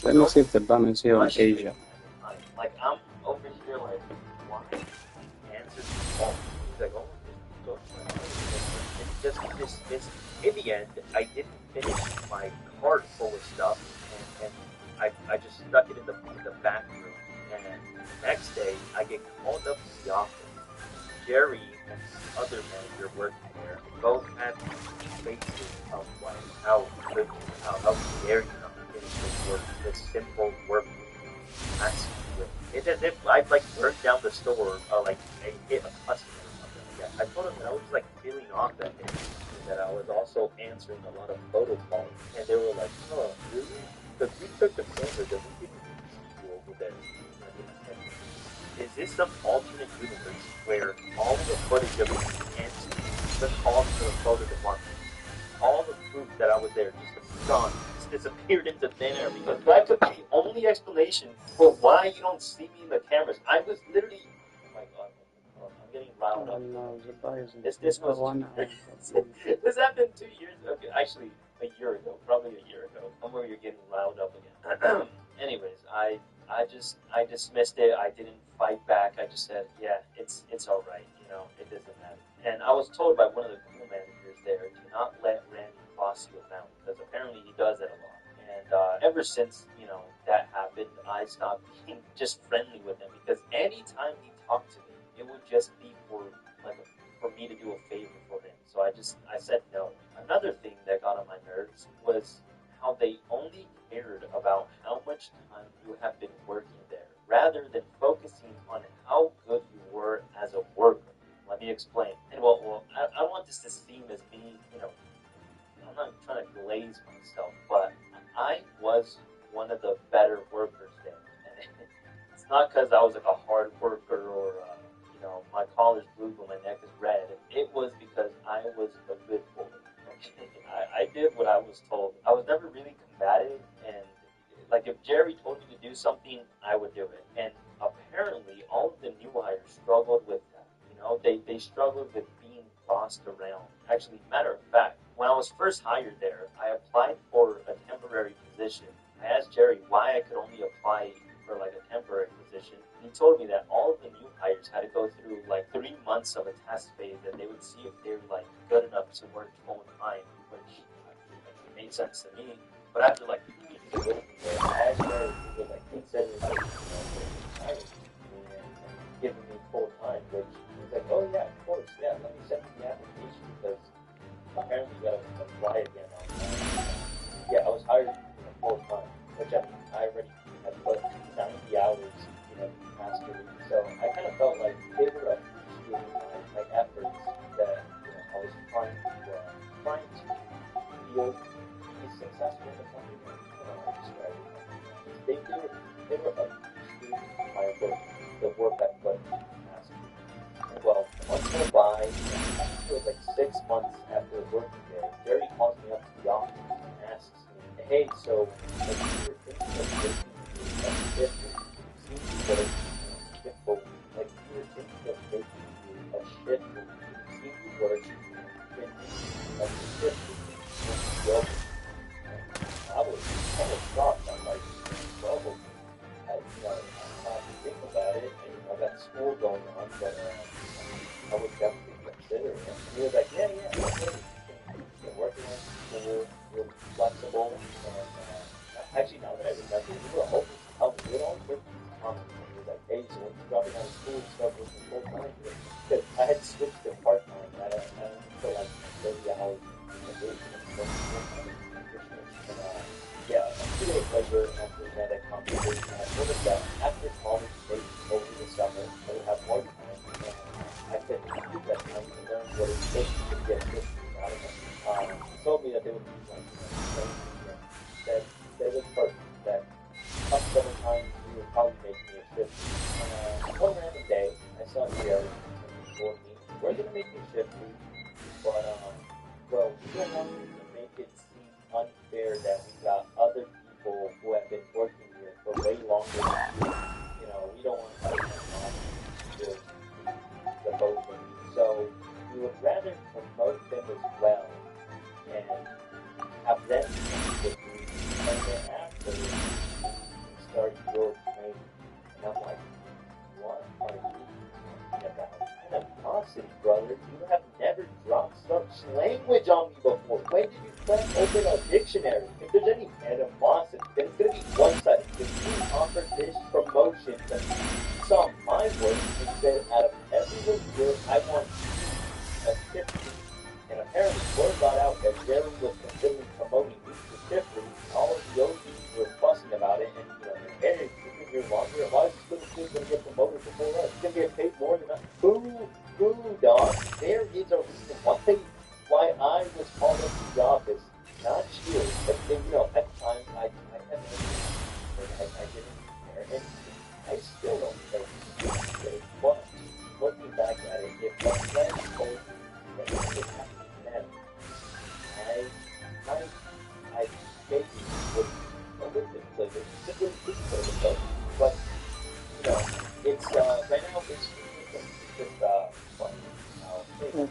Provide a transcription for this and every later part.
Let me see if the ban is here on Asia. Like I'm over here like, why answer the phone? He's like, oh, just go to my phone. It's just it's in the end, I didn't finish my cart full of stuff, and I just stuck it in the back room. And the next day, I get called up to the office. Jerry and the other manager working there both had faces of like how how dare you not finish this work, this simple work asking you. It's as if I'd like burned down the store or like I hit a customer or something like that. I told them that I was like feeling off that day and that I was also answering a lot of photo calls, and they were like, "Oh, really? Because we took the camera that we didn't even see you over there." Is this some alternate universe where all the footage of me answering the calls to the photo department, all the proof that I was there just gone, just disappeared into thin air because that could be the only explanation for why you don't see me in the cameras. I was literally, oh my god, I'm getting loud up. No, Zibai is This was one hour. this happened 2 years ago. Actually, a year ago, probably a year ago. Somewhere you're getting loud up again. Anyways, I dismissed it. I didn't fight back. I just said, yeah, it's all right. You know, it doesn't matter. And I was told by one of the cool managers there to not let Randy boss you around because apparently he does that a lot. And ever since that happened, I stopped being just friendly with him because anytime he talked to me, it would just be for me to do a favor for him. So I said no. Another thing that got on my nerves was how they only cared about how much time you have been working there, rather than focusing on how good you were as a worker. Let me explain. And I don't want this to seem as me, I'm not trying to glaze myself, but I was one of the better workers there. And it's not because I was like a hard worker or, my collar's blue but my neck is red. It was because I was a good boy. Okay? I did what I was told. I was never really combative, and like if Jerry told me to do something, I would do it. And apparently, all of the new hires struggled with that. They struggled with being bossed around. Actually, matter of fact, when I was first hired there, I applied for a temporary position. I asked Jerry why I could only apply for like a temporary position. He told me that all of the new hires had to go through like 3 months of a test phase, and they would see if they were like good enough to work full time, which made sense to me. But after like 2 weeks of working there, I asked Jerry if he would like consider hiring me and giving me full time, which he was like, oh yeah, of course, yeah, let me send you the application because apparently you gotta apply again on yeah, I was hired full time, which I mean I already had put 90 hours, past 2 weeks. So I kind of felt like they were appreciating my efforts that I was trying to feel be successful or something. I don't know how to describe it. They were appreciating my work, the work I put past. Well, months went by, and it was like 6 months after working there. Jerry calls me up to the office and asks me, "Hey, so like, you were thinking of making a shift? You seem to work shift, like you were thinking of making a shift, you seem to work in a shift well." I was kind of shocked. I'm like, well, I have to think about it, and I got school going on, but I would definitely consider it. And he was like, yeah, okay. You can work around school, you're flexible, and actually now that I remember, you were always telling me, you would always work with these comments, and he was like, hey, so when you drop out of school, you start working full time. Because I had switched to part time, I only for like 30 hours a day, full time. And yeah, a few days later, after we had that conversation, I told him that after college, maybe over the summer, I would have more time, and I could use that time to learn what it takes to get good out of it. He told me that they would be like, training me, and that was perfect. That come summertime, he would probably make me a shift. One random day, I saw Jerry, and he told me, we're gonna make you a shift lead, but well, we don't want you to make it seem unfair that we got other people who have been working here for way longer than you.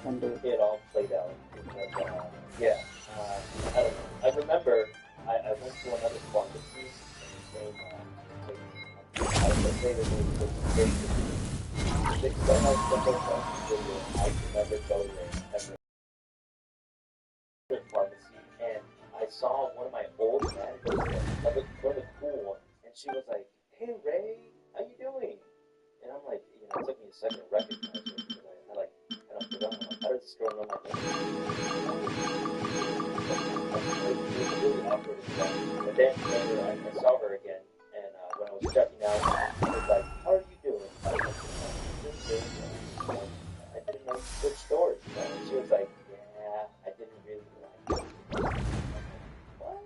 can do. it all played out. Because, yeah, I don't know. I remember I went to another pharmacy in the same place. I would say that it was six hours I could never go there ever. Pharmacy, and I saw one of my old managers there, like one of the cool ones, and she was like, "Hey Ray, how you doing?" And I'm like, it took me a second to recognize her because I like kind of forgot. I'm like, how does this girl know my name? It was really awkward and stuff. But then later I saw her again, and when I was checking out, she was like, "How are you doing?" I was like, "Doing good." I didn't know you switched stores. And she was like, "Yeah, I didn't really like it." What?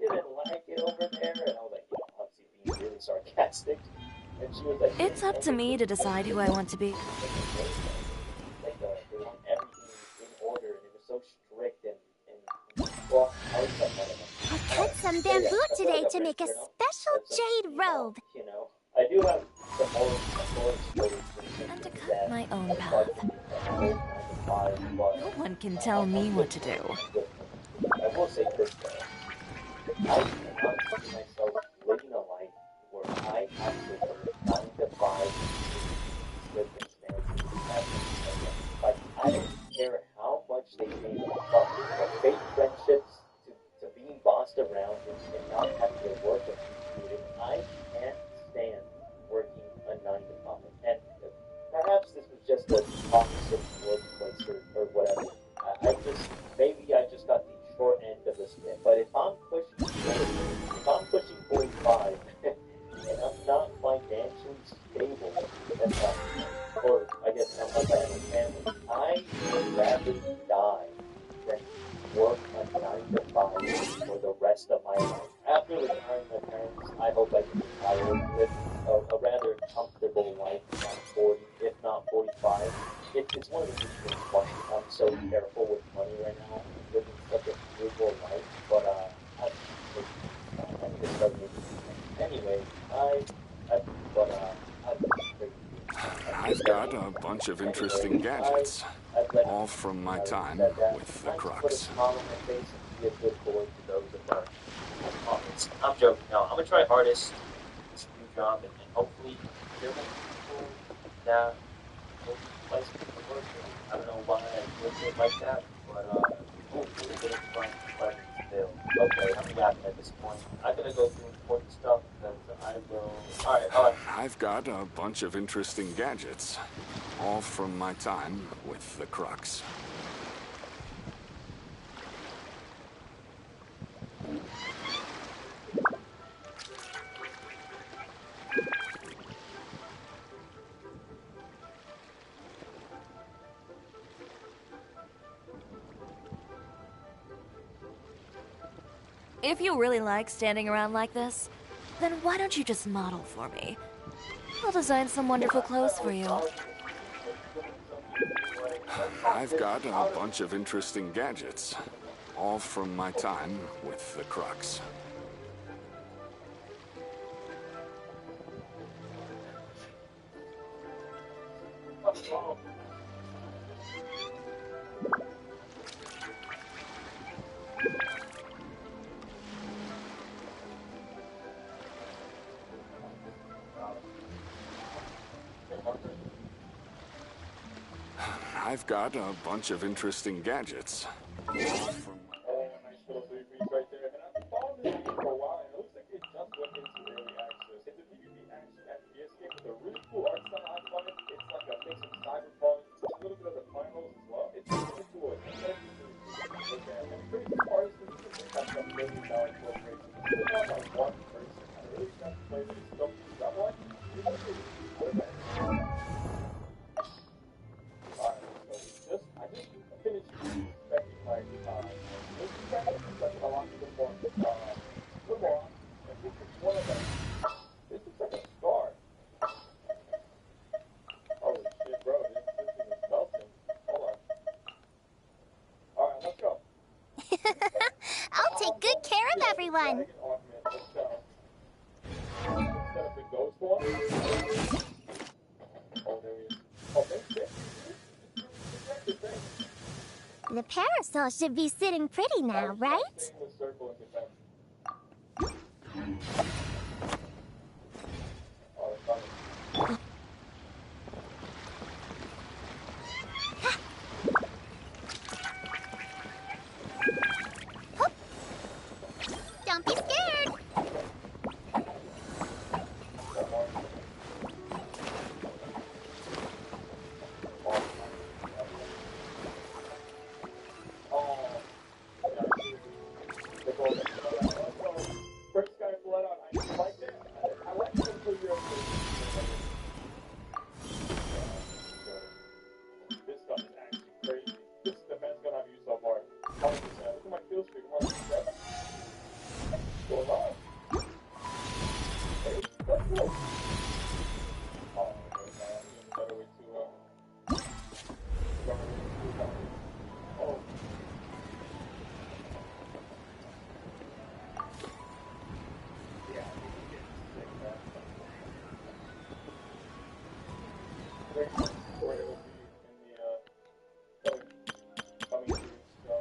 You didn't like it over there? And I was like, obviously being really sarcastic. And she was like, It's up to me to decide who I want to be. like they want everything in order, and it was so strict and well, I was like, whatever. I cut some bamboo today to make a special jade robe. I do have some more stories And to cut my own path. No one can tell me what to do. I will say this though. I cannot see myself living a life where I have to work 9 to 5 circumstances. Like, I don't care how much they pay me, from fake friendships to being bossed around and not having to work appreciated. I can't stand working a 9 to 5. And perhaps this was just a toxic workplace or whatever. Maybe I just got the short end of the stick. But if I'm pushing 40, if I'm pushing 45, and I'm not financially stable, that's not, or I guess unless I have a family, I would rather die than work a 9 to 5 for the rest of my life. After retiring my parents, I hope I can retire with a rather comfortable life at 40, if not 45. It's one of the reasons why I'm so careful with money right now, living such a frugal life. But I need to start making money. Anyway, I've got a bunch of interesting gadgets, all from my time with the Crux. Smile on my face and be a good boy to those above. I'm joking. No, I'm gonna try hardest this new job, and hopefully there will be people that will be nice to work with. I don't know why I look it like that, but hopefully it'll be fun still. Okay, I'm yapping at this point. I'm gonna go do important stuff because I will. All right. I've got a bunch of interesting gadgets, all from my time with the Crux. If you really like standing around like this, then why don't you just model for me? I'll design some wonderful clothes for you. I've got a bunch of interesting gadgets, all from my time with the Crux. I've got a bunch of interesting gadgets, all from nice little three piece right there. And I've been following this game for a while, and it looks like it just went into early access. It's a PvP action FPS game with a really cool art style. I find it's like a mix of cyberpunk, a little bit of the finals as well. It's into a interesting look at, and it's pretty cool artists. This is like some million-dollar corporation. It's not like one person. I really got to play this stuff. I'm like, this is pretty. I just finished expecting like like a lot of more and this is one of them. This is like a star. Holy shit, bro, this thing is melting. Hold on. Alright, let's go. I'll take good care of everyone. Instead of the ghost one. Oh, there he is. Oh, thanks. parasol should be sitting pretty now, right? In the circle and get back. Oh, it's funny. Don't be scared. First guy blood out. I like that. I like it until you're This stuff is actually crazy. This is the best gun I've used so far. 100%. Look at my kill streak. I'm on 7. What's going on? Hey, that's cool. Oh, man. I'm better way to, oh. Yeah, sick, man. Where it will be in the, coming to,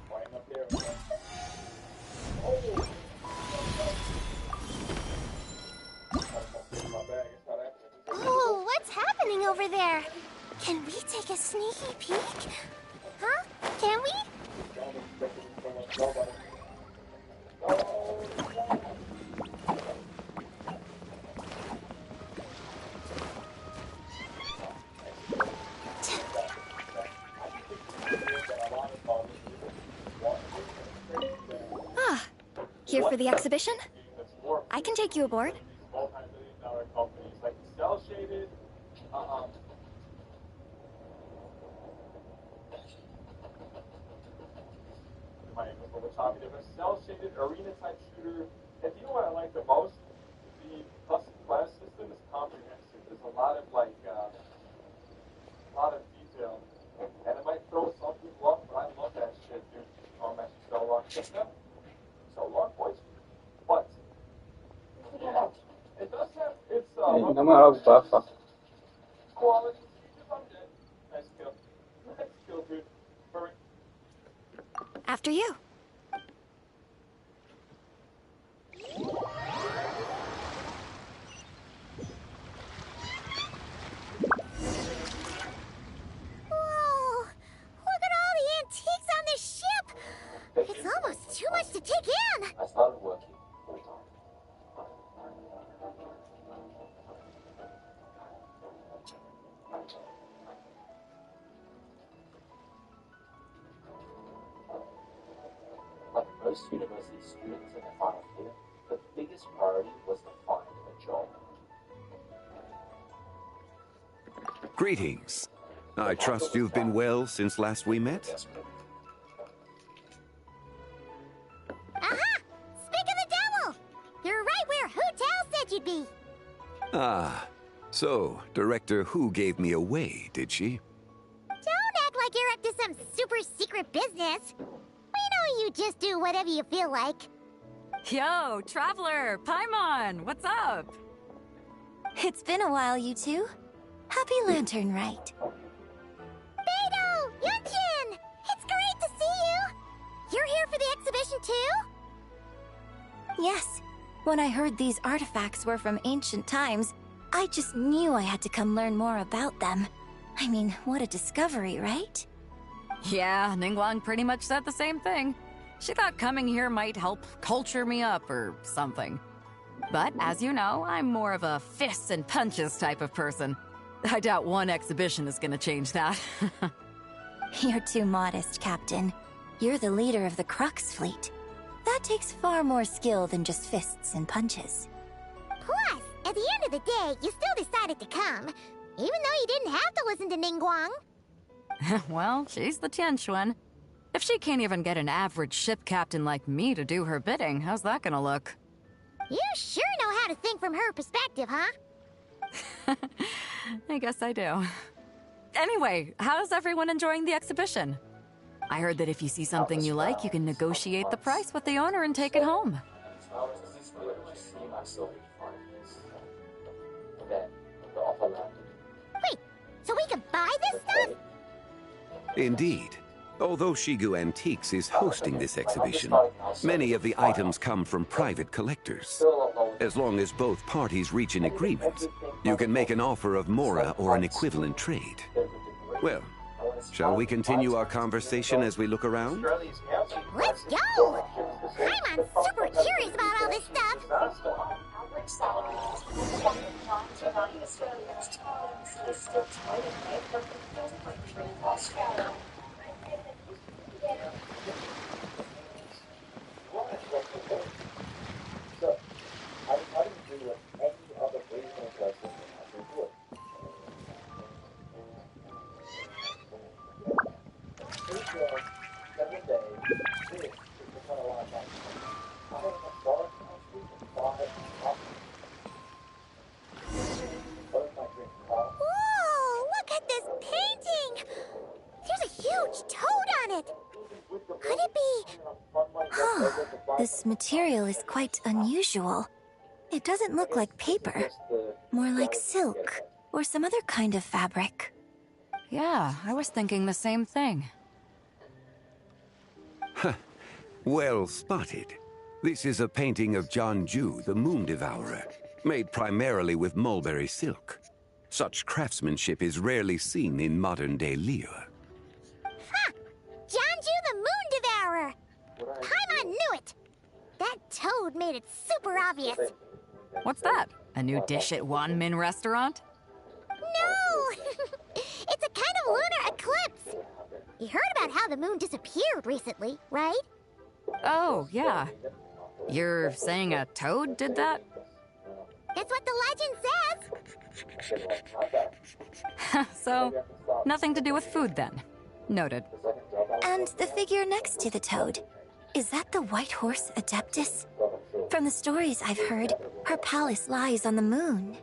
wind up there, man. Oh! My bag, it's not happening. Oh, what's happening over there? Can we take a sneaky peek? Huh? Can we? Ah, here for the exhibition? I can take you aboard. Multi-million-dollar companies like cell shaded. My angles, but we're talking about cell shaded arena type shooter. And you know what I like the most? The custom class system is comprehensive. There's a lot of detail, and it might throw some people off, but I love that shit, dude. Oh, I'm actually so long. So long, boys. But yeah, it does have its No more buffer. quality. I'm dead. Nice kill. Nice kill, dude. Perfect. After you. Whoa! Look at all the antiques on this ship! It's almost too much to take in! I started working full time. Like most university students in the final year, the biggest priority was to find a job. Greetings. I trust you've been well since last we met? Aha! Speak of the devil! You're right where Hootel said you'd be! Ah, so Director Who gave me away, did she? Don't act like you're up to some super secret business! We know you just do whatever you feel like. Yo, Traveler, Paimon, what's up? It's been a while, you two. Happy Lantern Rite. Beidou! Yunjin! It's great to see you! You're here for the exhibition too? Yes. When I heard these artifacts were from ancient times, I just knew I had to come learn more about them. I mean, what a discovery, right? Yeah, Ningguang pretty much said the same thing. She thought coming here might help culture me up or something. But as you know, I'm more of a fists and punches type of person. I doubt one exhibition is gonna change that. You're too modest, Captain. You're the leader of the Crux fleet. That takes far more skill than just fists and punches. Plus, at the end of the day, you still decided to come, even though you didn't have to listen to Ningguang. Well, she's the Tianquan. If she can't even get an average ship captain like me to do her bidding, how's that gonna look? You sure know how to think from her perspective, huh? I guess I do. Anyway, how's everyone enjoying the exhibition? I heard that if you see something you like, you can negotiate the price with the owner and take it home. Wait, So we can buy this stuff? Indeed. Although Shigu Antiques is hosting this exhibition, many of the items come from private collectors. As long as both parties reach an agreement, you can make an offer of mora or an equivalent trade. Well, shall we continue our conversation as we look around? Let's go! I'm super curious about all this stuff. So, I didn't do what any other briefing does in the report. This 7 days, this is the kind of life I have a forest house we can buy up. Both my drink coffee. Whoa! Look at this painting! There's a huge toad on it! Could it be... This material is quite unusual. It doesn't look like paper. More like silk, or some other kind of fabric. Yeah, I was thinking the same thing. Well spotted. This is a painting of Jianju, the Moon Devourer, made primarily with mulberry silk. Such craftsmanship is rarely seen in modern-day Liyue. Ha! Jianju the Moon Devourer! Paimon knew it! That toad made it super obvious. What's that? A new dish at Wanmin restaurant? No! It's a kind of lunar eclipse. You heard about how the moon disappeared recently, right? Oh, yeah. You're saying a toad did that? That's what the legend says. So, nothing to do with food then. Noted. And the figure next to the toad. Is that the white horse Adeptus? From the stories I've heard, her palace lies on the moon.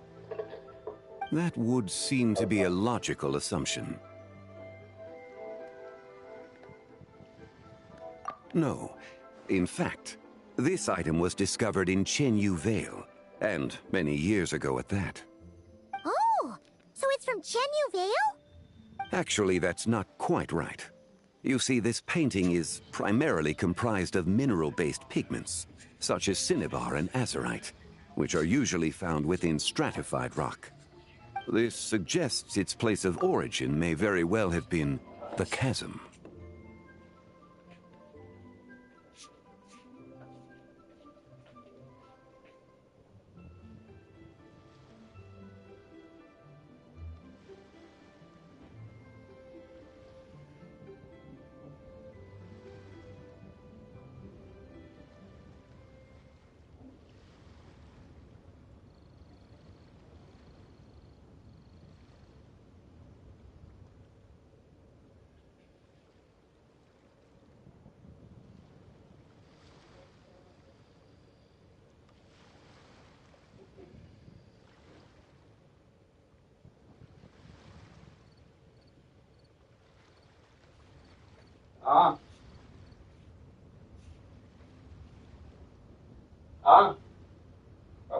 That would seem to be a logical assumption. No. In fact, this item was discovered in Chenyu Vale, and many years ago at that. Oh, so it's from Chenyu Vale? Actually, that's not quite right. You see, this painting is primarily comprised of mineral-based pigments, such as cinnabar and azurite, which are usually found within stratified rock. This suggests its place of origin may very well have been the chasm.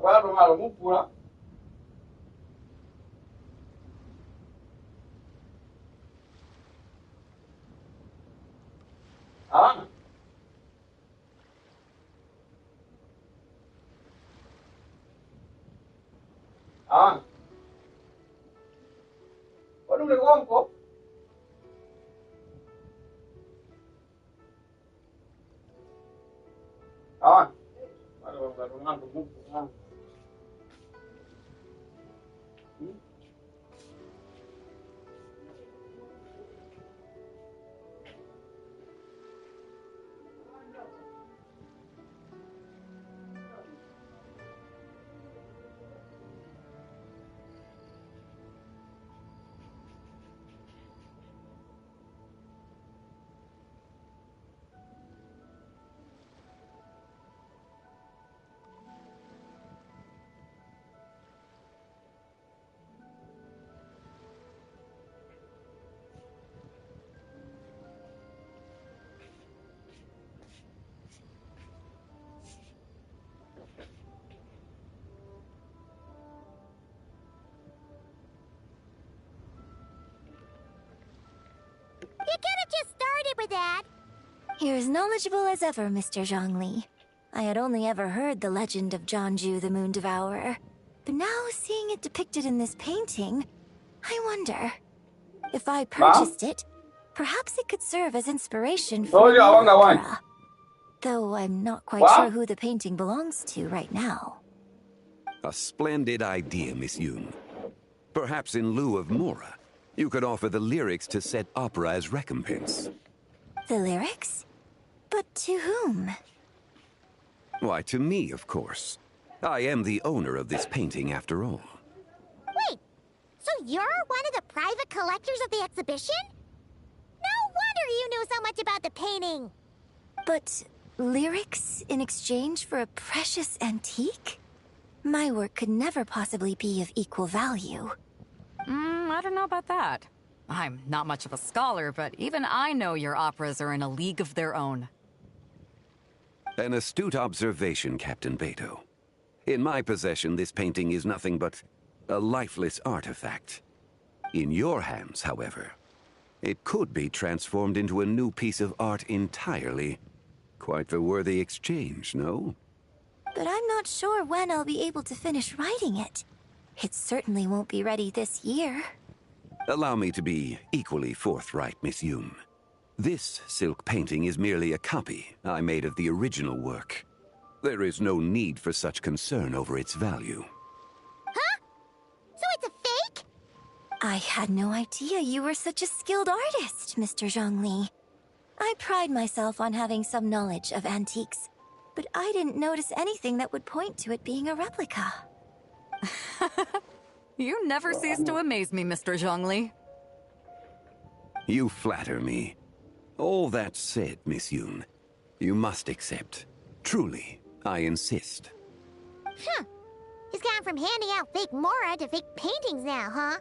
Guarda, mano, vamos pular. Ah? Ah? What do they want, Pop? Ah? Guarda, mano, vamos pular. Dad. You're as knowledgeable as ever, Mr. Zhongli. I had only ever heard the legend of Jianzhu the Moon Devourer, but now seeing it depicted in this painting, I wonder, if I purchased it, perhaps it could serve as inspiration for a new opera. Though I'm not quite sure who the painting belongs to right now. A splendid idea, Miss Yoon. Perhaps in lieu of Mora, you could offer the lyrics to said opera as recompense. The lyrics? But to whom? Why, to me, of course. I am the owner of this painting, after all. Wait, so you're one of the private collectors of the exhibition? No wonder you knew so much about the painting. But lyrics in exchange for a precious antique? My work could never possibly be of equal value. I don't know about that. I'm not much of a scholar, but even I know your operas are in a league of their own. An astute observation, Captain Beto. In my possession, this painting is nothing but a lifeless artifact. In your hands, however, it could be transformed into a new piece of art entirely. Quite the worthy exchange, no? But I'm not sure when I'll be able to finish writing it. It certainly won't be ready this year. Allow me to be equally forthright, Miss Yoon. This silk painting is merely a copy I made of the original work. There is no need for such concern over its value. Huh? So it's a fake? I had no idea you were such a skilled artist, Mr. Zhongli. I pride myself on having some knowledge of antiques, but I didn't notice anything that would point to it being a replica. You never cease to amaze me, Mr. Zhongli. You flatter me. All that said, Miss Yoon, you must accept. Truly, I insist. Huh. He's gone from handing out fake Mora to fake paintings now, huh?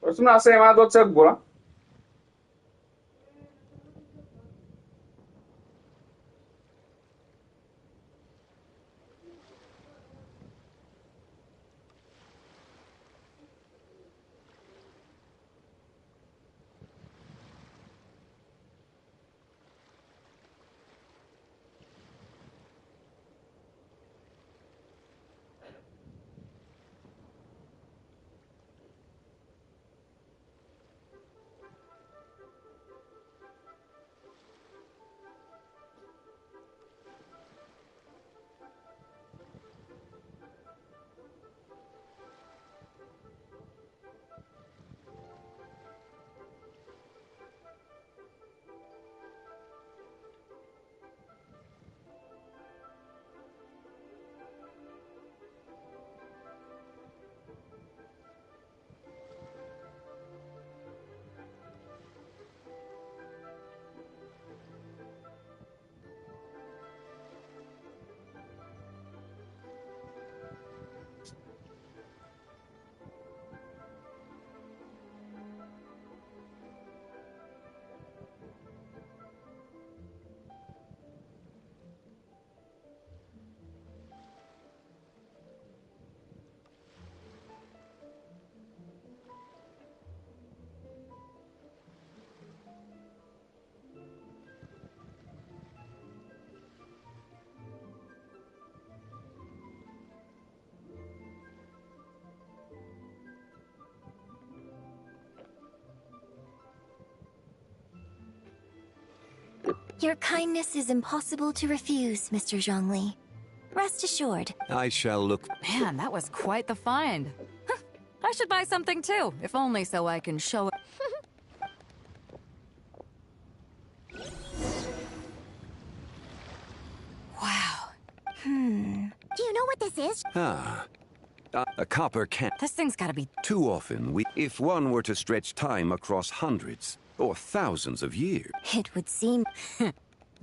Forse una semana doccia buona. Your kindness is impossible to refuse, Mr. Zhongli. Rest assured. I shall look... Man, that was quite the find. Huh, I should buy something too, if only so I can show it. Wow. Do you know what this is? A copper can... This thing's gotta be... Too often, if one were to stretch time across hundreds or thousands of years... It would seem...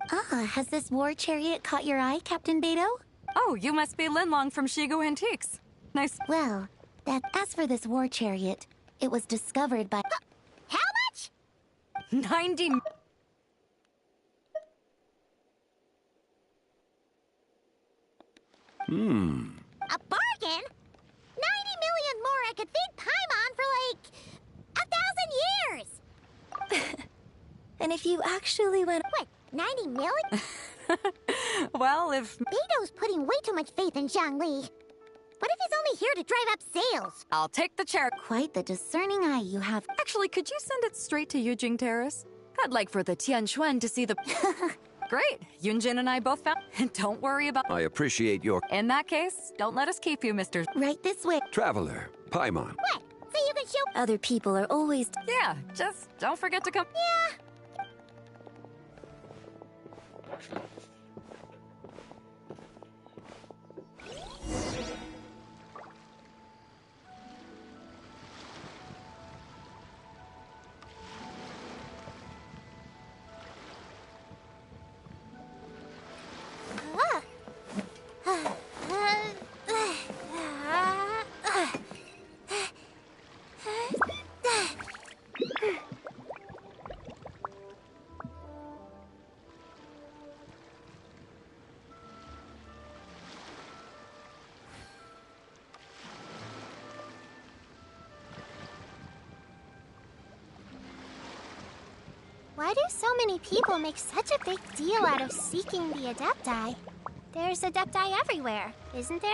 Has this war chariot caught your eye, Captain Beidou? Oh, you must be Linlong from Shigu Antiques. Nice. Well, as for this war chariot, it was discovered by... How much? 90... A bargain? 90 million more I could feed Paimon for like 1,000 years! And if you actually went... What, 90 million? Well, if... Beidou's putting way too much faith in Zhongli. What if he's only here to drive up sales? I'll take the chair. Quite the discerning eye you have. Actually, could you send it straight to Yujing Terrace? I'd like for the Tianquan to see the... Great. Yunjin and I both found... Don't worry about... I appreciate your... In that case, don't let us keep you, Mr. Right this way. Traveler, Paimon. What? So you can show... Other people are always... Yeah, just don't forget to come... Yeah. Why do so many people make such a big deal out of seeking the Adepti? There's Adepti everywhere, isn't there?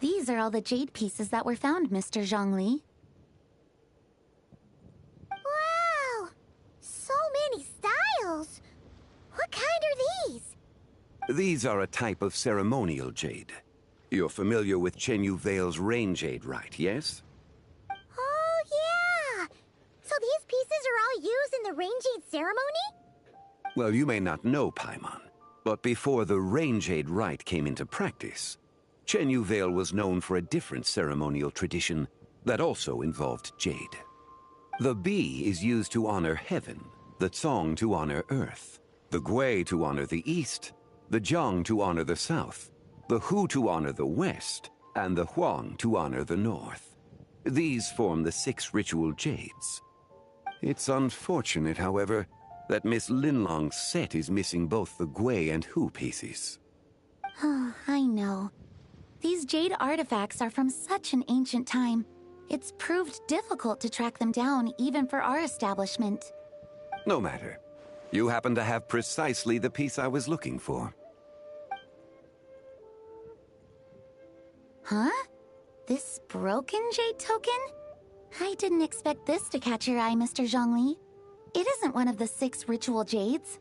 These are all the jade pieces that were found, Mr. Zhongli. Wow! So many styles! What kind are these? These are a type of ceremonial jade. You're familiar with Chenyu Vale's rain jade, right, yes? Oh, yeah! So these pieces are all used in the rain jade ceremony? Well, you may not know, Paimon, but before the rain jade rite came into practice, Chenyu Vale was known for a different ceremonial tradition that also involved jade. The Bi is used to honor heaven, the Cong to honor earth, the Gui to honor the east, the Jiang to honor the south, the Hu to honor the west, and the Huang to honor the north. These form the 6 ritual jades. It's unfortunate, however, that Miss Linlong's set is missing both the Gui and Hu pieces. Oh, I know. These jade artifacts are from such an ancient time. It's proved difficult to track them down, even for our establishment. No matter. You happen to have precisely the piece I was looking for. Huh? This broken jade token? I didn't expect this to catch your eye, Mr. Zhongli. It isn't one of the 6 ritual jades.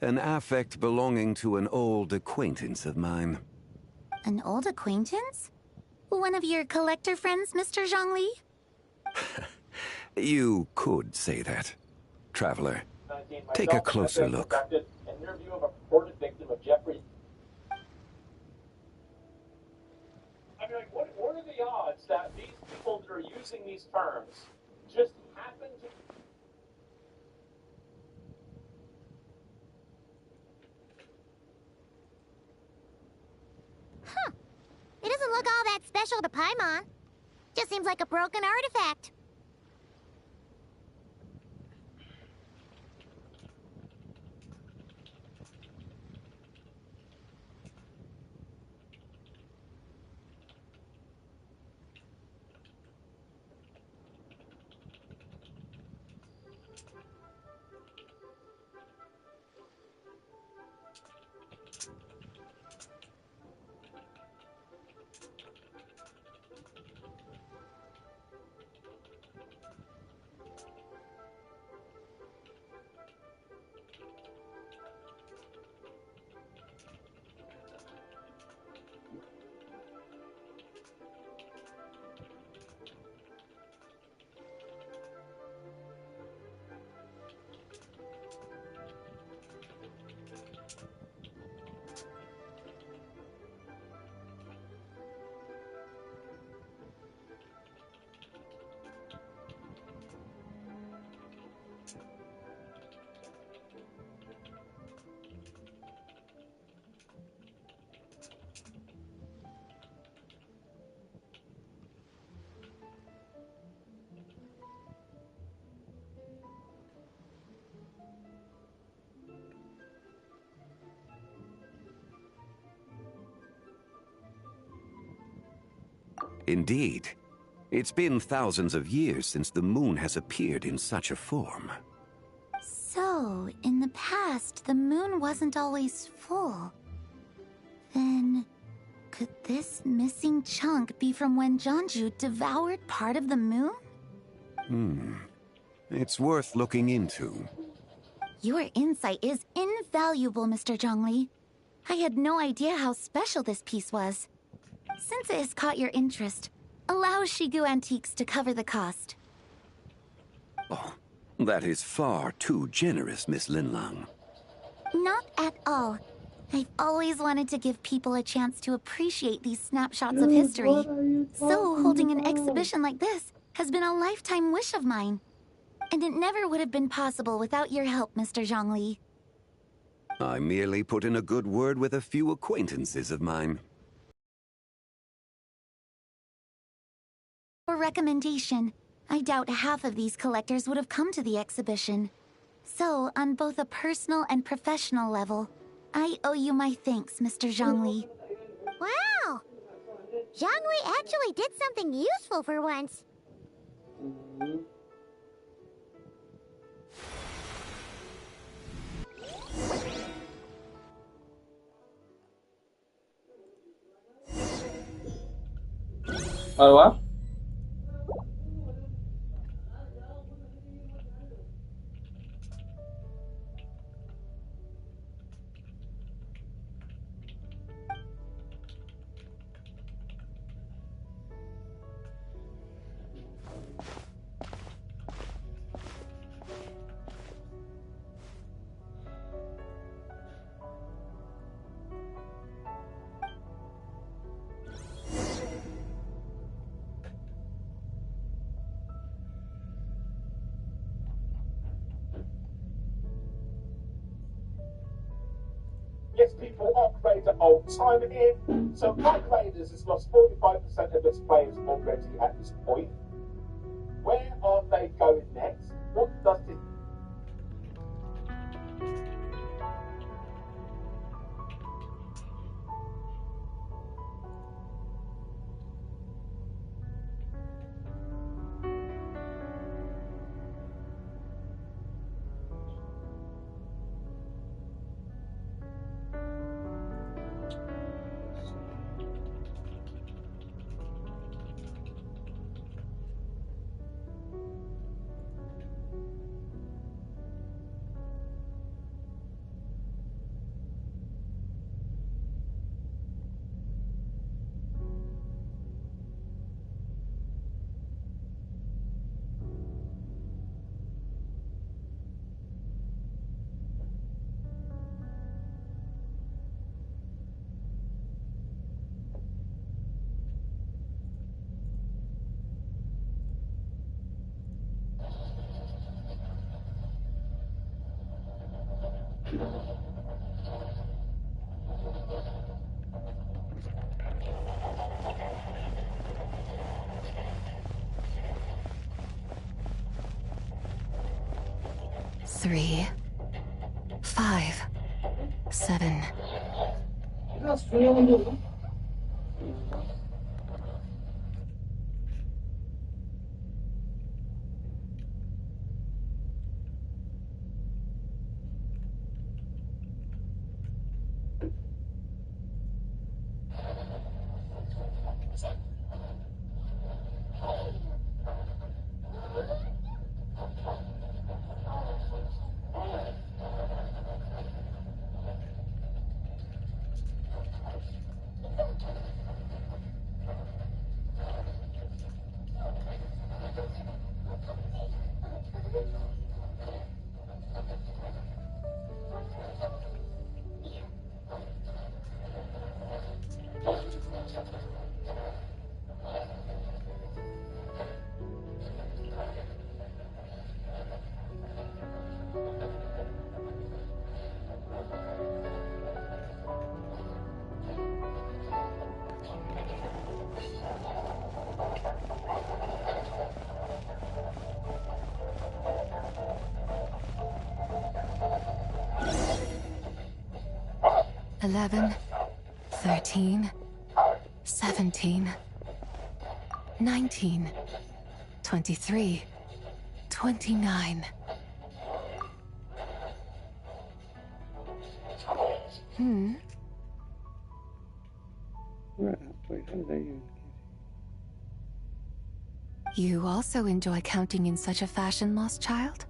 An affect belonging to an old acquaintance of mine. An old acquaintance? One of your collector friends, Mr. Zhongli? You could say that. Traveler, 19, take a myself, closer Jeffrey, look. conducted an interview of a purported victim of Jeffrey. I mean, like, what are the odds that these people that are using these terms just happen to... It doesn't look all that special to Paimon. Just seems like a broken artifact. Indeed. It's been thousands of years since the moon has appeared in such a form. So, in the past, the moon wasn't always full. Then, could this missing chunk be from when Jeonju devoured part of the moon? It's worth looking into. Your insight is invaluable, Mr. Zhongli. I had no idea how special this piece was. Since it has caught your interest, allow Shigu Antiques to cover the cost. Oh, that is far too generous, Miss Linlang. Not at all. I've always wanted to give people a chance to appreciate these snapshots of history. So, holding an exhibition like this has been a lifetime wish of mine. And it never would have been possible without your help, Mr. Zhongli. I merely put in a good word with a few acquaintances of mine. For recommendation, I doubt half of these collectors would have come to the exhibition. So, on both a personal and professional level, I owe you my thanks, Mr. Zhongli. Wow! Zhongli actually did something useful for once. What? Yes, people, upgrade to old time here. So Upgraders has lost 45% of its players already at this point. Where are they going next? What does this... 3, 5, 7. Biraz suya alıyorum. 11, 13, 17, 19, 23, 29. You also enjoy counting in such a fashion, lost child?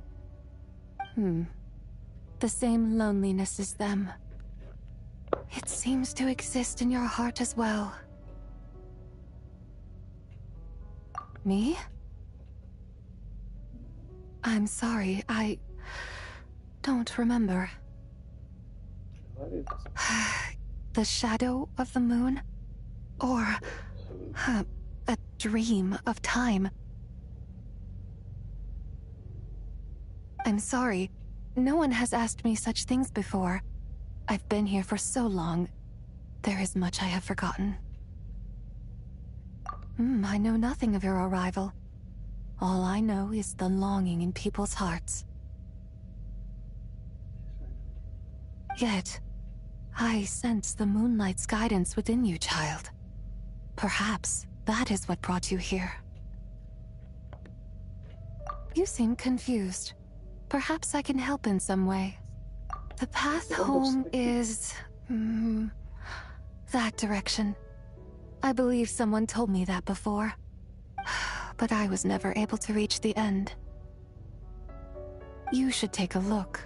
The same loneliness as them. It seems to exist in your heart as well. Me? I'm sorry, I don't remember. The shadow of the moon? Or a dream of time? I'm sorry. No one has asked me such things before. I've been here for so long. There is much I have forgotten. I know nothing of your arrival. All I know is the longing in people's hearts. Yet, I sense the moonlight's guidance within you, child. Perhaps that is what brought you here. You seem confused. Perhaps I can help in some way. The path home is... that direction. I believe someone told me that before. But I was never able to reach the end. You should take a look.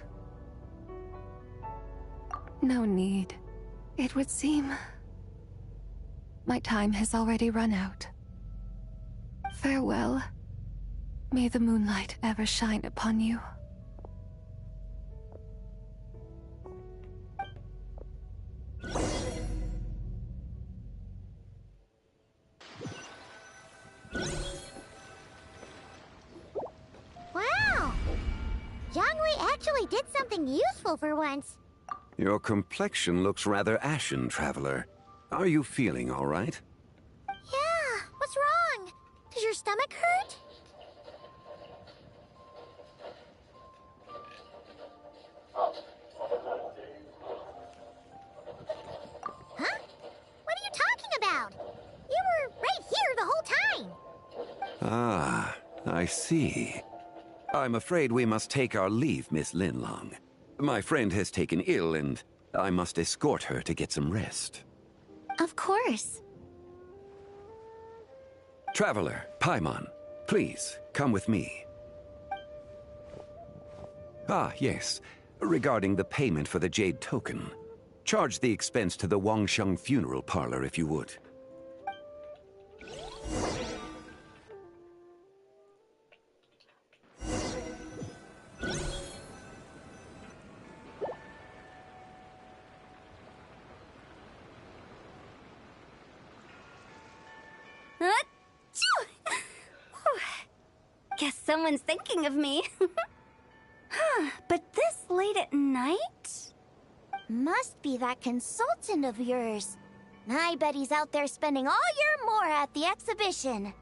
No need. It would seem... my time has already run out. Farewell. May the moonlight ever shine upon you. Wow! Zhongli actually did something useful for once. Your complexion looks rather ashen, traveler. Are you feeling all right? Yeah, what's wrong? Does your stomach hurt? Huh? What are you talking about? You were right here the whole time. Ah, I see. I'm afraid we must take our leave, Miss Linlong. My friend has taken ill, and I must escort her to get some rest. Of course. Traveler, Paimon, please, come with me. Ah, yes. Regarding the payment for the Jade Token. Charge the expense to the Wangsheng Funeral Parlor if you would. Guess someone's thinking of me. But this late at night? Must be that consultant of yours. I bet he's out there spending all year more at the exhibition.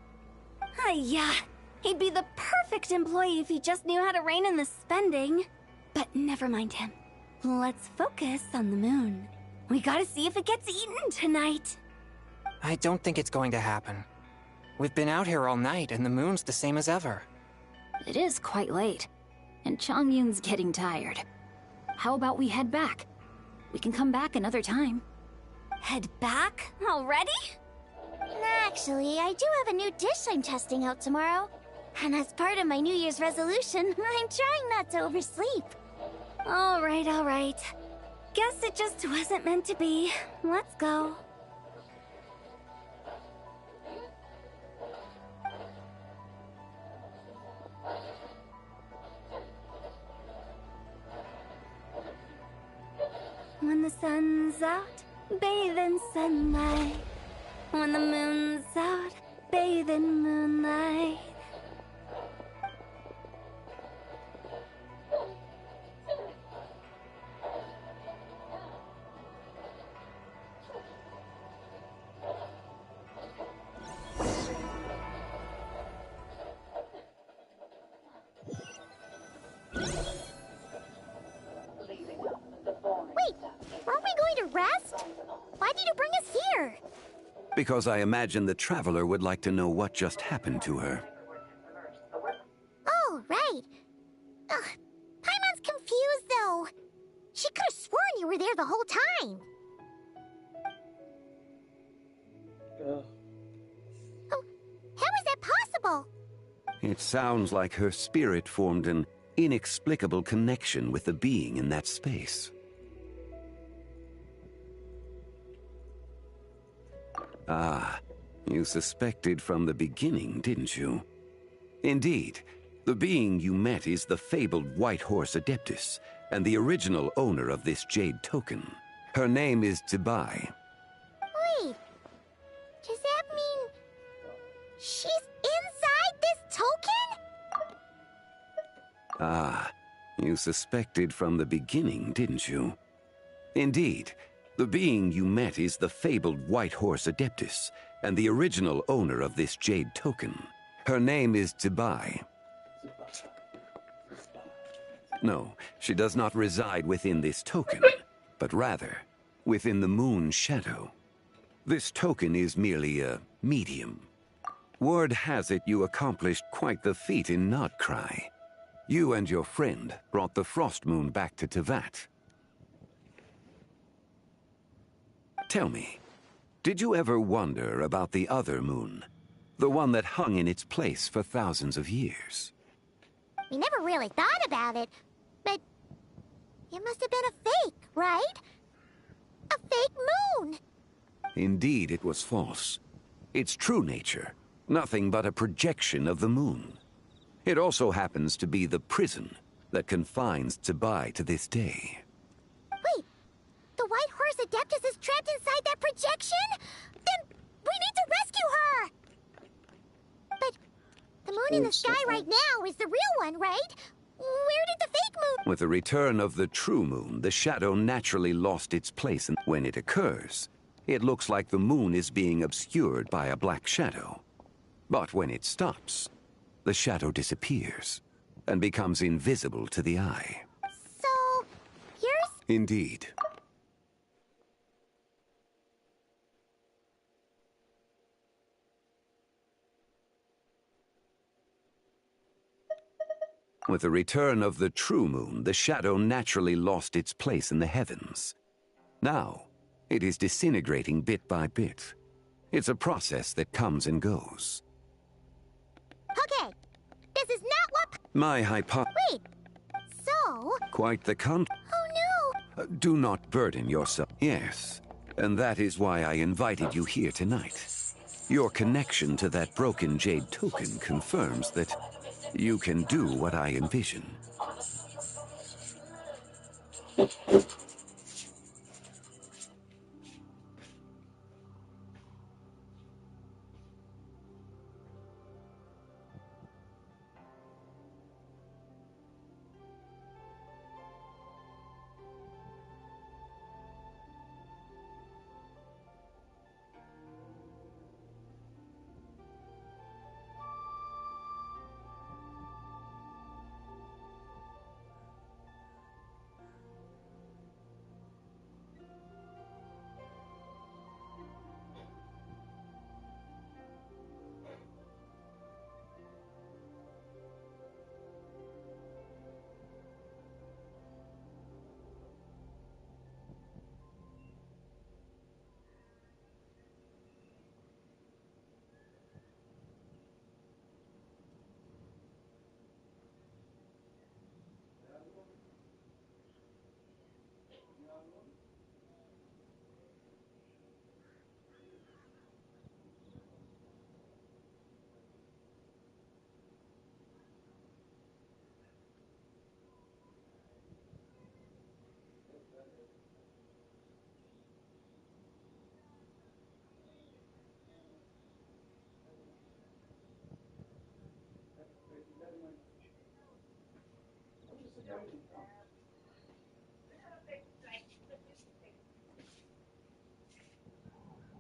Yeah. He'd be the perfect employee if he just knew how to rein in the spending. But never mind him. Let's focus on the moon. We gotta see if it gets eaten tonight. I don't think it's going to happen. We've been out here all night, and the moon's the same as ever. It is quite late, and Chongyun's getting tired. How about we head back? We can come back another time. Head back? Already? Actually, I do have a new dish I'm testing out tomorrow. And as part of my New Year's resolution, I'm trying not to oversleep. Alright, alright. Guess it just wasn't meant to be. Let's go. When the sun's out, bathe in sunlight. When the moon's out, bathe in moonlight. Wait, aren't we going to rest? Why did you bring us here? Because I imagine the traveler would like to know what just happened to her. Oh, right. Ugh, Paimon's confused, though. She could have sworn you were there the whole time. Oh, how is that possible? It sounds like her spirit formed an inexplicable connection with the being in that space. Ah, you suspected from the beginning, didn't you? Indeed, the being you met is the fabled White Horse Adeptus, and the original owner of this jade token. Her name is Zibai. Wait, does that mean she's inside this token? Ah, you suspected from the beginning, didn't you? Indeed, the being you met is the fabled White Horse Adeptus, and the original owner of this jade token. Her name is Zibai. No, she does not reside within this token, but rather within the moon's shadow. This token is merely a medium. Word has it you accomplished quite the feat in Nodcry. You and your friend brought the Frost Moon back to Tevat. Tell me, did you ever wonder about the other moon? The one that hung in its place for thousands of years? We never really thought about it, but it must have been a fake, right? A fake moon! Indeed, it was false. Its true nature, nothing but a projection of the moon. It also happens to be the prison that confines Zibai to this day. Wait, the White Horse Adeptus is trapped inside that projection? Then we need to rescue her! But the moon in the sky right now is the real one, right? Where did the fake moon... With the return of the true moon, the shadow naturally lost its place, and when it occurs, it looks like the moon is being obscured by a black shadow. But when it stops, the shadow disappears and becomes invisible to the eye. So, here's... Indeed. With the return of the true moon, the shadow naturally lost its place in the heavens. Now, it is disintegrating bit by bit. It's a process that comes and goes. Okay, this is not what... My Wait, so... Quite the con... Oh no! Do not burden yourself. Yes, and that is why I invited you here tonight. Your connection to that broken jade token confirms that you can do what I envision.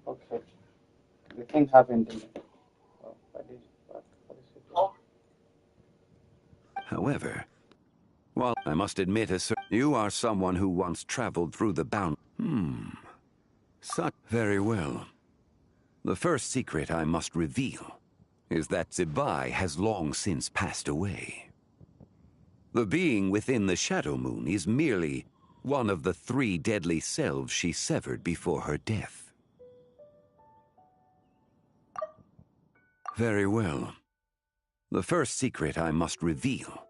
Okay. The thing happened to me. Oh, what is it? However, while I must admit, you are someone who once traveled through the bound. Such very well. The first secret I must reveal is that Zibai has long since passed away. The being within the Shadow Moon is merely one of the 3 deadly selves she severed before her death. Very well. The first secret I must reveal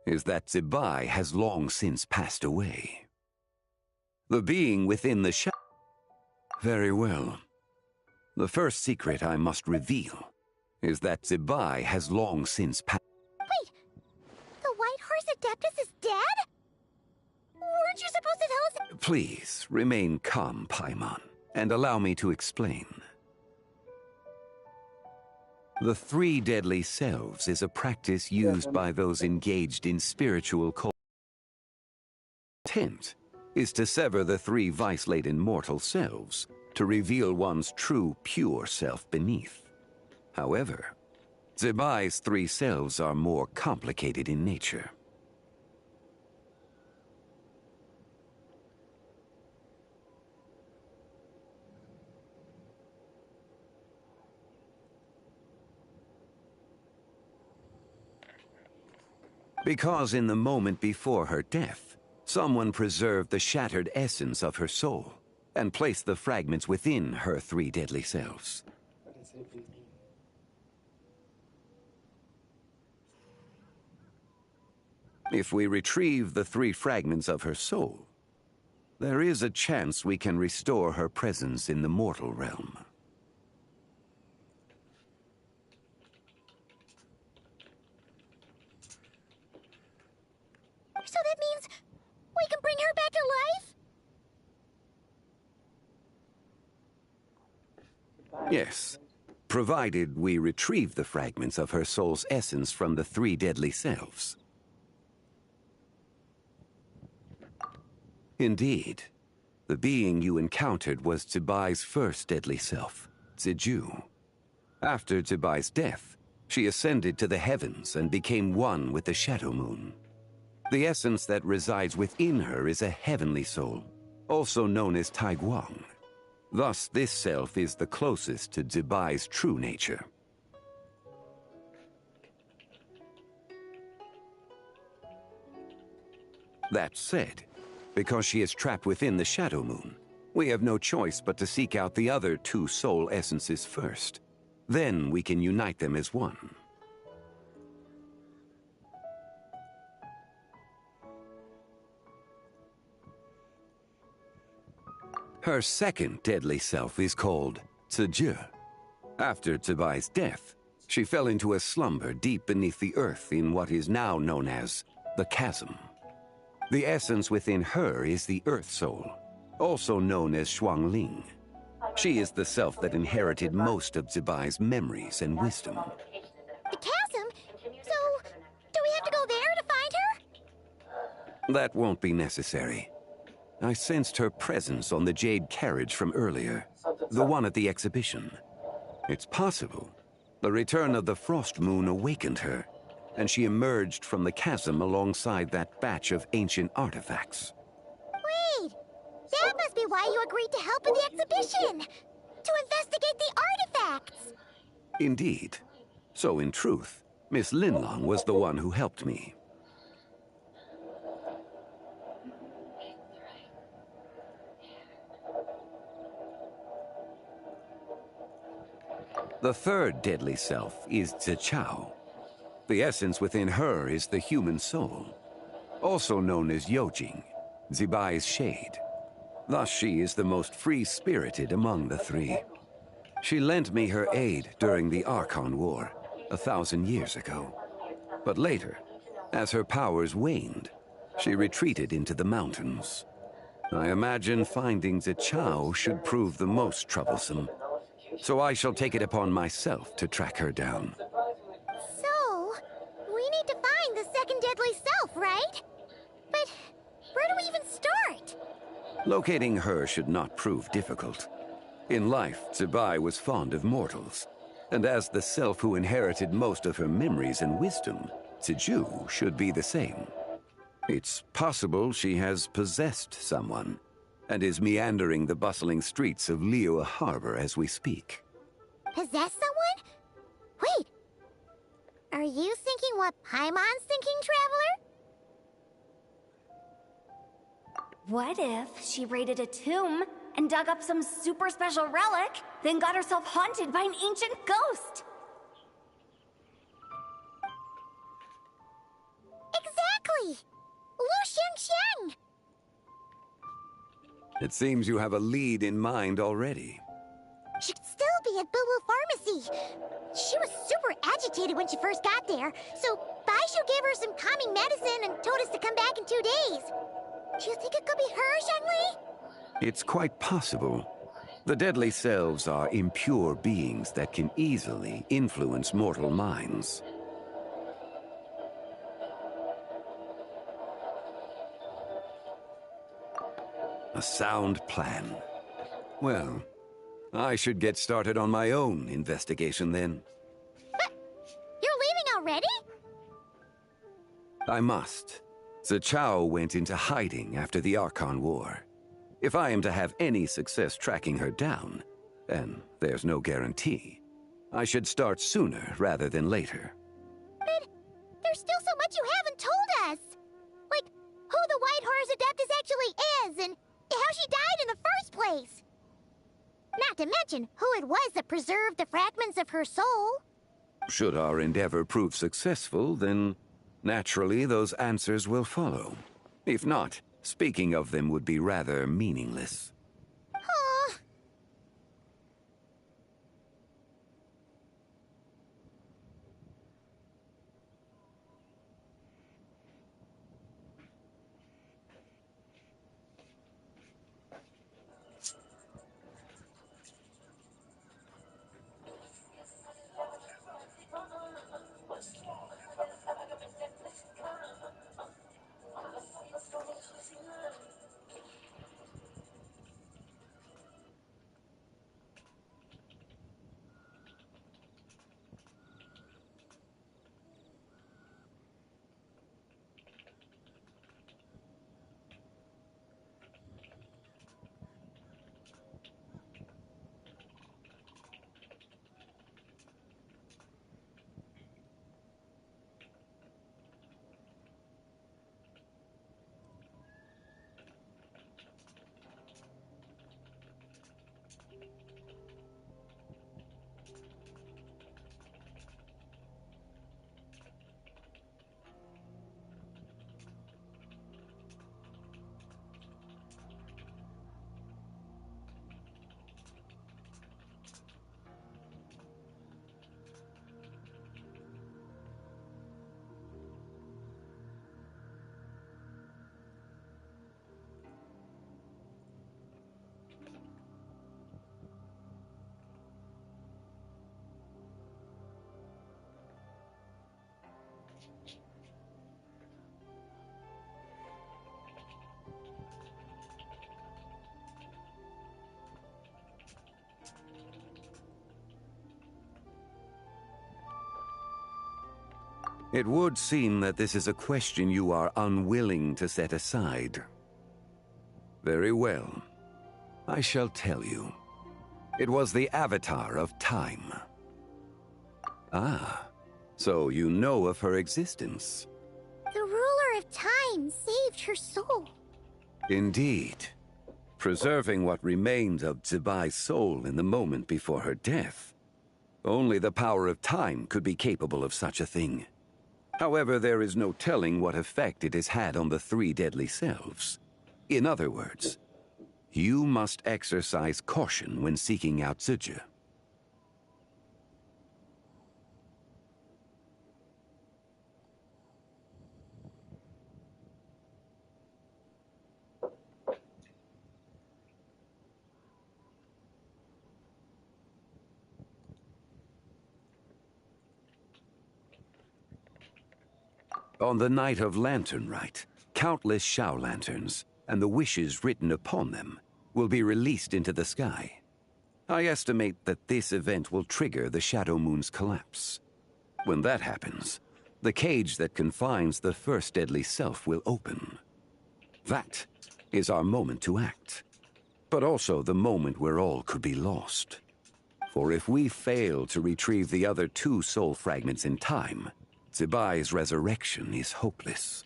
is that Zibai has long since passed away. The being within the Shadow... Very well. The first secret I must reveal is that Zibai has long since passed... Wait! The White Horse Adeptus is dead? Weren't you supposed to tell us? Please, remain calm, Paimon, and allow me to explain. The 3 deadly selves is a practice used by those engaged in spiritual cult. Intent is to sever the 3 vice-laden mortal selves to reveal one's true, pure self beneath. However, Zibai's 3 selves are more complicated in nature. Because in the moment before her death, someone preserved the shattered essence of her soul and placed the fragments within her 3 deadly selves. If we retrieve the 3 fragments of her soul, there is a chance we can restore her presence in the mortal realm. So that means we can bring her back to life? Yes, provided we retrieve the fragments of her soul's essence from the 3 deadly selves. Indeed, the being you encountered was Zibai's first deadly self, Ziju. After Zibai's death, she ascended to the heavens and became one with the Shadow Moon. The essence that resides within her is a heavenly soul, also known as Taiguang. Thus, this self is the closest to Zibai's true nature. That said, because she is trapped within the Shadow Moon, we have no choice but to seek out the other 2 soul essences first. Then we can unite them as one. Her second deadly self is called Ziju. After Zibai's death, she fell into a slumber deep beneath the earth in what is now known as the Chasm. The essence within her is the Earth Soul, also known as Shuangling. She is the self that inherited most of Zibai's memories and wisdom. The chasm? So, do we have to go there to find her? That won't be necessary. I sensed her presence on the jade carriage from earlier, the one at the exhibition. It's possible the return of the Frost Moon awakened her, and she emerged from the chasm alongside that batch of ancient artifacts. Wait! That must be why you agreed to help in the exhibition! To investigate the artifacts! Indeed. So in truth, Miss Linlong was the one who helped me. The 3rd deadly self is Zichao. The essence within her is the human soul, also known as Yojing, Zibai's shade. Thus she is the most free-spirited among the 3. She lent me her aid during the Archon War, 1,000 years ago. But later, as her powers waned, she retreated into the mountains. I imagine finding Zichao should prove the most troublesome, so I shall take it upon myself to track her down. So, we need to find the 2nd deadly self, right? Locating her should not prove difficult. In life, Zibai was fond of mortals, and as the self who inherited most of her memories and wisdom, Ziju should be the same. It's possible she has possessed someone, and is meandering the bustling streets of Liyue Harbor as we speak. Possess someone? Wait. Are you thinking what Paimon's thinking, Traveler? What if she raided a tomb and dug up some super special relic, then got herself haunted by an ancient ghost? Exactly! Lu Xiangxiang! It seems you have a lead in mind already. She'd still be at Boo Boo Pharmacy. She was super agitated when she first got there, so Baishu gave her some calming medicine and told us to come back in 2 days. Do you think it could be her, Zhongli? It's quite possible. The deadly selves are impure beings that can easily influence mortal minds. A sound plan. Well, I should get started on my own investigation then. But you're leaving already? I must. Zichao went into hiding after the Archon War. If I am to have any success tracking her down, and there's no guarantee, I should start sooner rather than later. But there's still so much you haven't told us! Like, who the White Horse Adeptus actually is, and how she died in the first place! Not to mention who it was that preserved the fragments of her soul. Should our endeavor prove successful, then naturally those answers will follow. If not, speaking of them would be rather meaningless. Aw. It would seem that this is a question you are unwilling to set aside. Very well. I shall tell you. It was the Avatar of Time. Ah, so you know of her existence. The ruler of time saved her soul. Indeed. Preserving what remained of Zibai's soul in the moment before her death. Only the power of time could be capable of such a thing. However, there is no telling what effect it has had on the three deadly selves. In other words, you must exercise caution when seeking out Ziju. On the night of Lantern Rite, countless Shao lanterns, and the wishes written upon them will be released into the sky. I estimate that this event will trigger the Shadow Moon's collapse. When that happens, the cage that confines the first deadly self will open. That is our moment to act, but also the moment where all could be lost. For if we fail to retrieve the other 2 soul fragments in time, Zibai's resurrection is hopeless.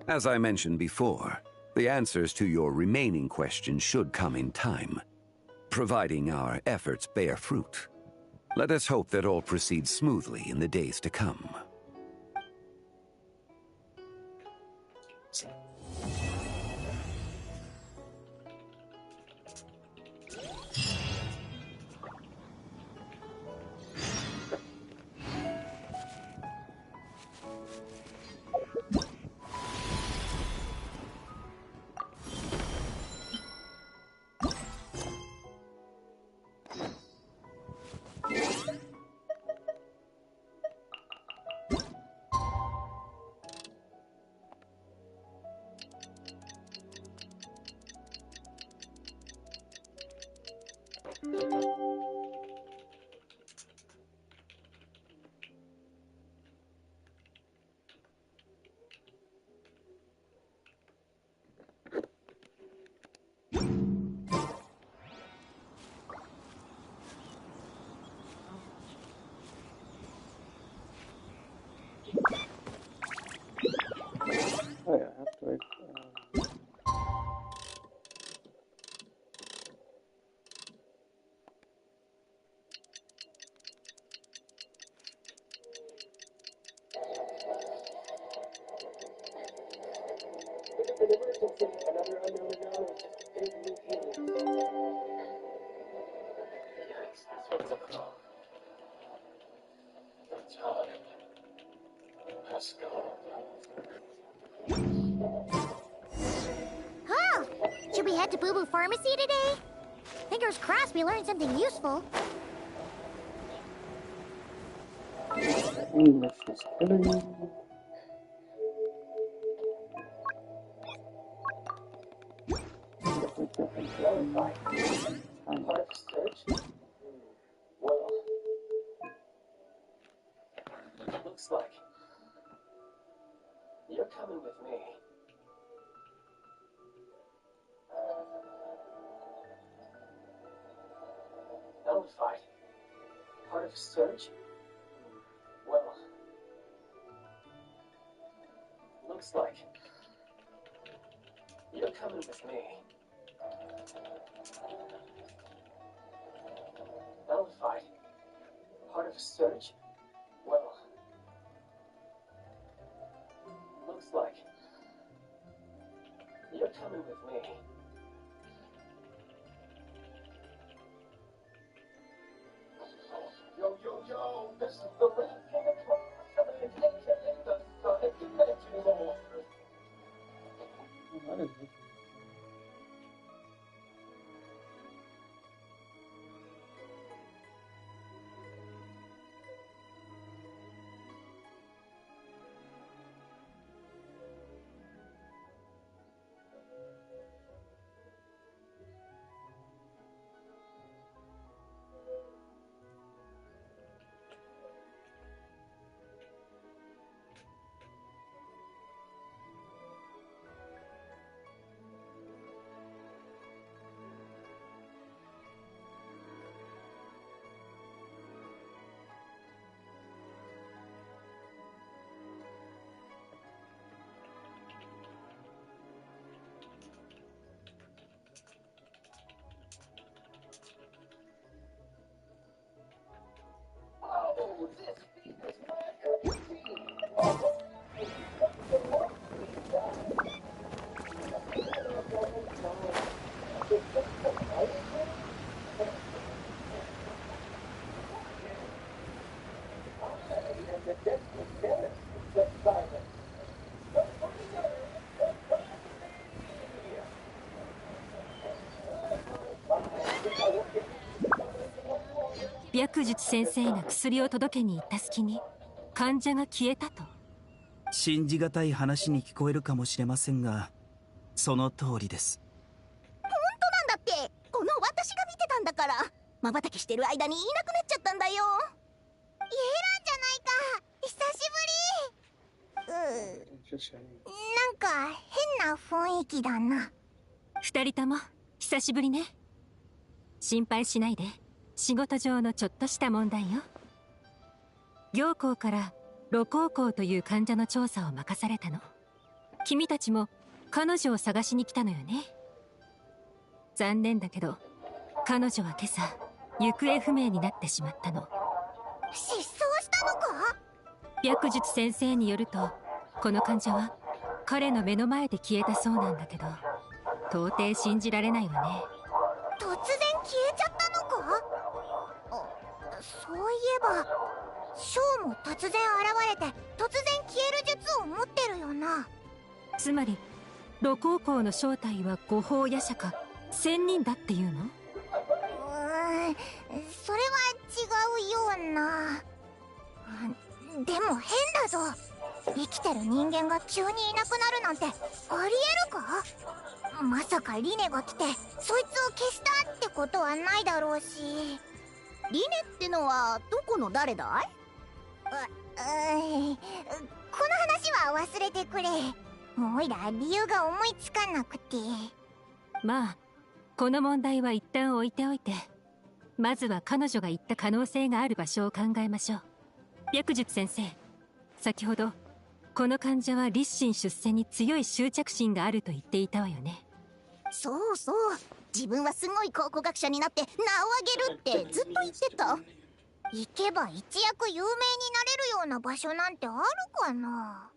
As I mentioned before, the answers to your remaining questions should come in time, providing our efforts bear fruit. Let us hope that all proceeds smoothly in the days to come. Oh yeah, I have to wait. Huh? Should we head to Boo Boo Pharmacy today? Fingers crossed we learned something useful. English is killing me. Well, looks like you're coming with me. Notified. Part of a search? Well, looks like you're coming with me. Notified. Part of a search? Well, looks like you're coming with me. Yo, yo, yo, this is the Red King of Trouble, aka the Sonic Dimension Lord. What is this? Oh, this is my cup 白術先生が薬を届けに行った隙に患者が消えたと。信じがたい話に聞こえるかもしれませんが、その通りです。本当なんだって。この私が見てたんだから。瞬きしてる間にいなくなっちゃったんだよ。イエランじゃないか。久しぶり。なんか変な雰囲気だな。二人とも久しぶりね。心配しないで。仕事上のちょっとした問題よ。行幸から露光校という患者の調査を任されたの。君たちも彼女を探しに来たのよね。残念だけど彼女は今朝行方不明になってしまったの。失踪したのか？白術先生によると、この患者は彼の目の前で消えたそうなんだけど、到底信じられないわね。突然消えちゃったのか？そういえばショーも突然現れて突然消える術を持ってるよな。つまり露光校の正体は五法夜叉か仙人だっていうの？それは違うような。でも変だぞ。生きてる人間が急にいなくなるなんてありえるか？まさかリネが来てそいつを消したってことはないだろうし。リネってのはどこの誰だい？この話は忘れてくれ。おいら理由が思いつかなくて。まあこの問題は一旦置いておいて、まずは彼女が言った可能性がある場所を考えましょう。白術先生、先ほどこの患者は立身出世に強い執着心があると言っていたわよね。そうそう、自分はすごい考古学者になって名を上げるってずっと言ってた。行けば一躍有名になれるような場所なんてあるかな。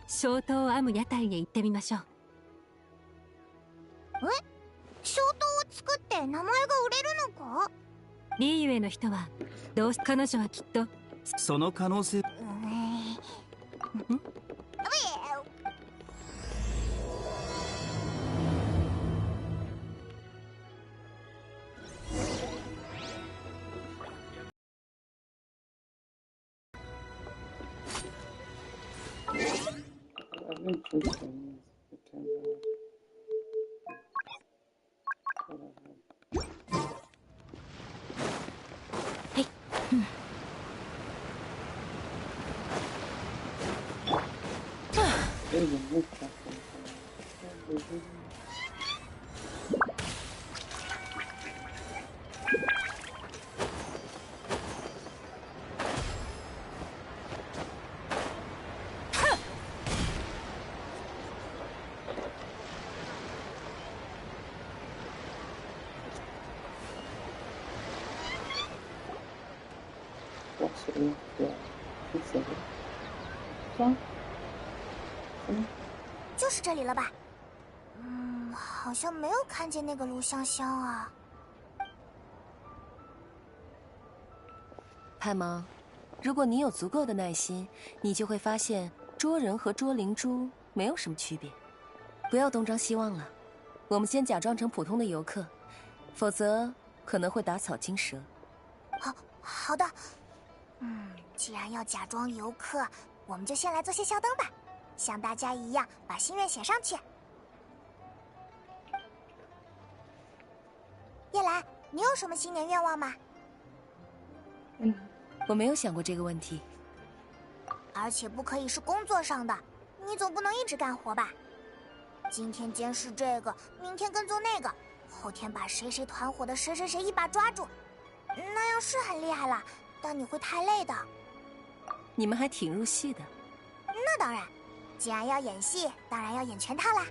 消灯を編む屋台へ行ってみましょう。消灯を作って名前が売れるのか？リーユへの人はどうし彼女はきっとその可能性。就是这里了吧？好像没有看见那个炉香香啊。派蒙，如果你有足够的耐心，你就会发现捉人和捉灵珠没有什么区别。不要东张西望了，我们先假装成普通的游客，否则可能会打草惊蛇。好的。既然要假装游客，我们就先来做些小灯吧，像大家一样把心愿写上去。叶兰，你有什么新年愿望吗？我没有想过这个问题。而且不可以是工作上的，你总不能一直干活吧？今天监视这个，明天跟踪那个，后天把谁谁团伙的谁谁谁一把抓住，那样是很厉害了，但你会太累的。你们还挺入戏的。那当然，既然要演戏，当然要演全套啦。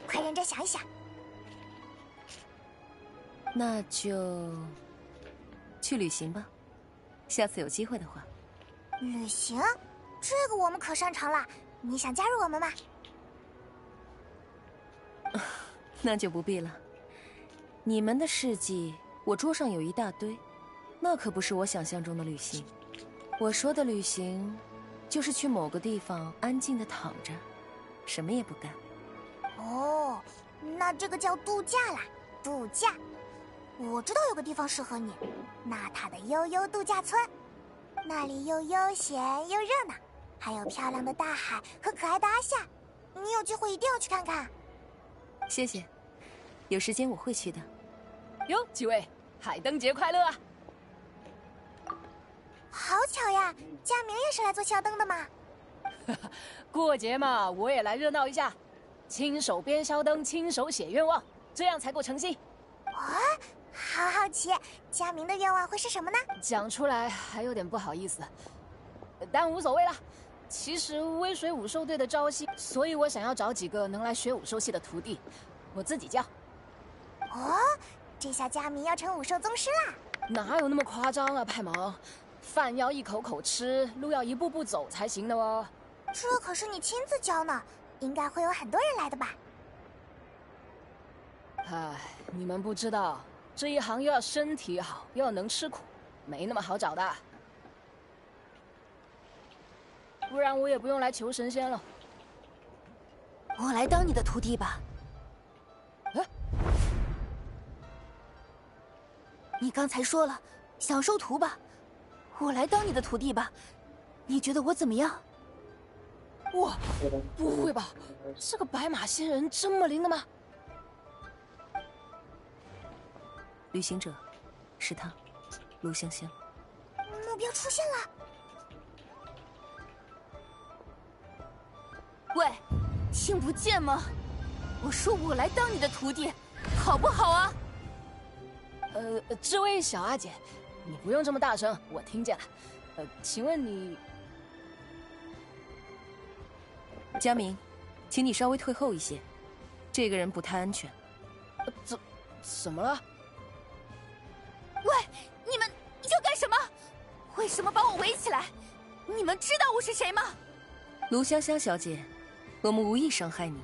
快认真想一想。那就去旅行吧，下次有机会的话。旅行？这个我们可擅长了，你想加入我们吗？那就不必了。你们的事迹，我桌上有一大堆，那可不是我想象中的旅行。我说的旅行，就是去某个地方安静地躺着，什么也不干。哦，那这个叫度假啦，度假。我知道有个地方适合你，纳塔的悠悠度假村，那里又悠闲又热闹，还有漂亮的大海和可爱的阿夏，你有机会一定要去看看。谢谢，有时间我会去的。哟，几位，海灯节快乐啊！好巧呀，佳明也是来做小灯的吗？过节嘛，我也来热闹一下，亲手编宵灯，亲手写愿望，这样才够诚心。好好奇，佳明的愿望会是什么呢？讲出来还有点不好意思，但无所谓啦。其实微水武兽队的招新，所以我想要找几个能来学武兽系的徒弟，我自己教。哦，这下佳明要成武兽宗师啦？哪有那么夸张啊，派蒙！饭要一口口吃，路要一步步走才行的哦。这可是你亲自教呢，应该会有很多人来的吧？唉，你们不知道，这一行又要身体好，又要能吃苦，没那么好找的。不然我也不用来求神仙了。我来当你的徒弟吧。你刚才说了想收徒吧，我来当你的徒弟吧。你觉得我怎么样？哇，不会吧？这个白马仙人这么灵的吗？旅行者，是他，卢香香。目标出现了。喂，听不见吗？我说我来当你的徒弟，好不好啊？这位小阿姐，你不用这么大声，我听见了。请问你……佳明，请你稍微退后一些，这个人不太安全。怎么了？喂，你们要干什么？为什么把我围起来？你们知道我是谁吗？卢香香小姐，我们无意伤害你，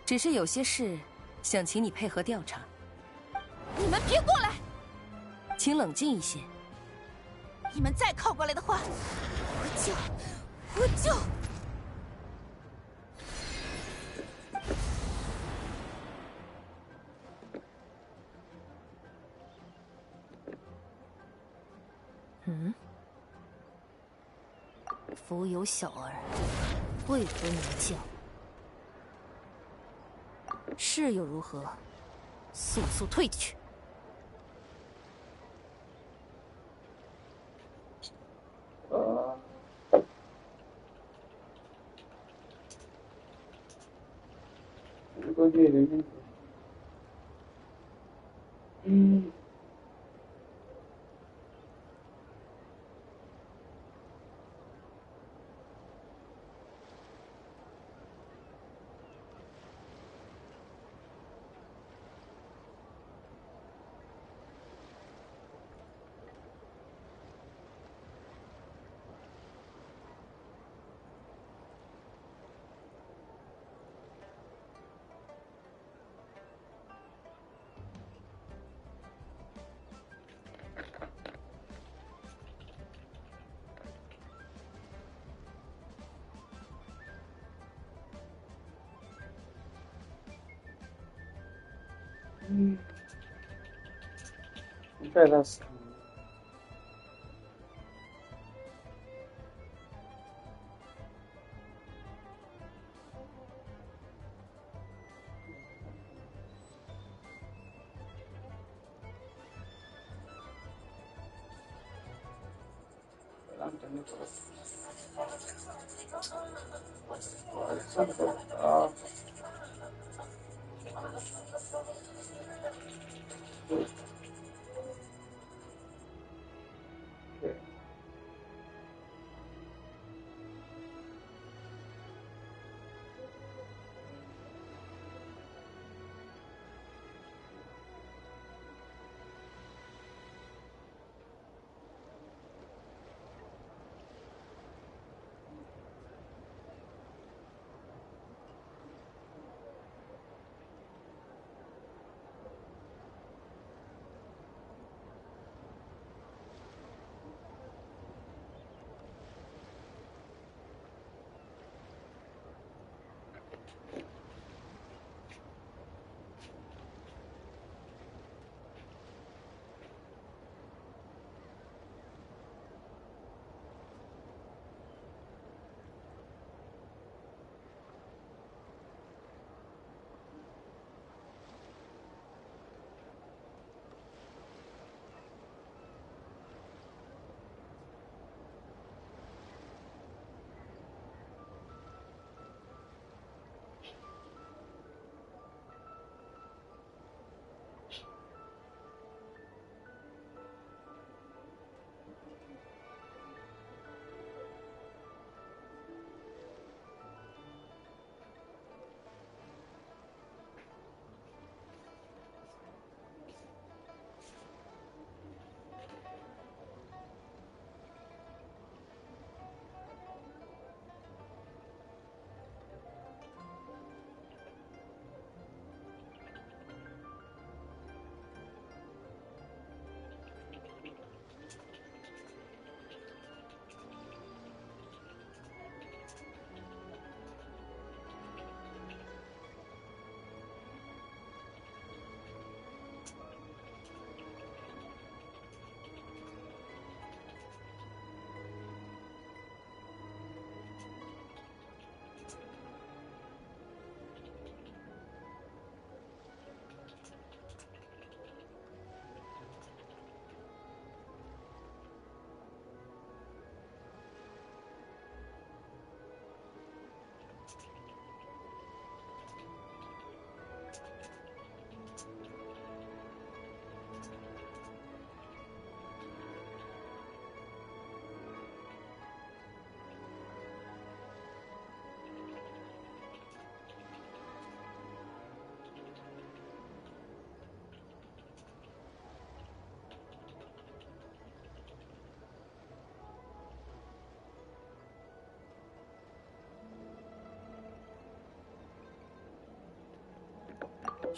只是有些事想请你配合调查。你们别过来！请冷静一些。你们再靠过来的话，我就……浮游小儿，为何鸣叫？是又如何？速速退去！过去人生。Okay, that's.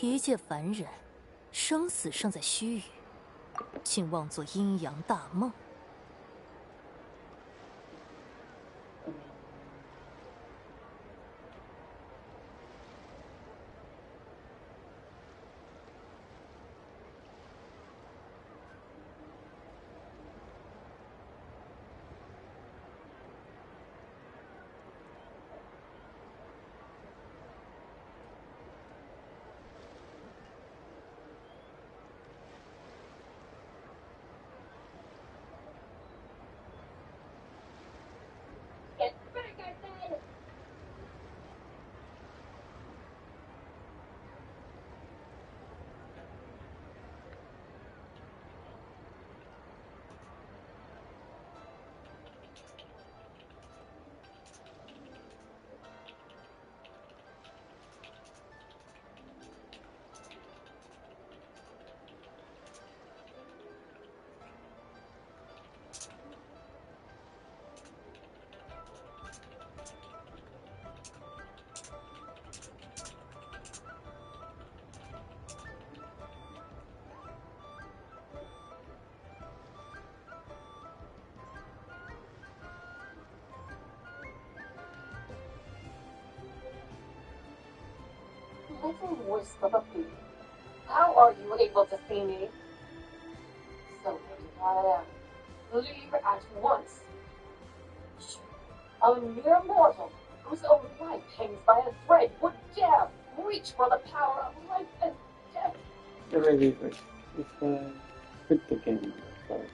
一介凡人，生死胜在须臾，竟妄作阴阳大梦。Little wisp of a bee, how are you able to see me? I am. Believe at once. A mere mortal whose own life hangs by a thread would dare reach for the power of life and death. Wait. It's quit the game. Sorry.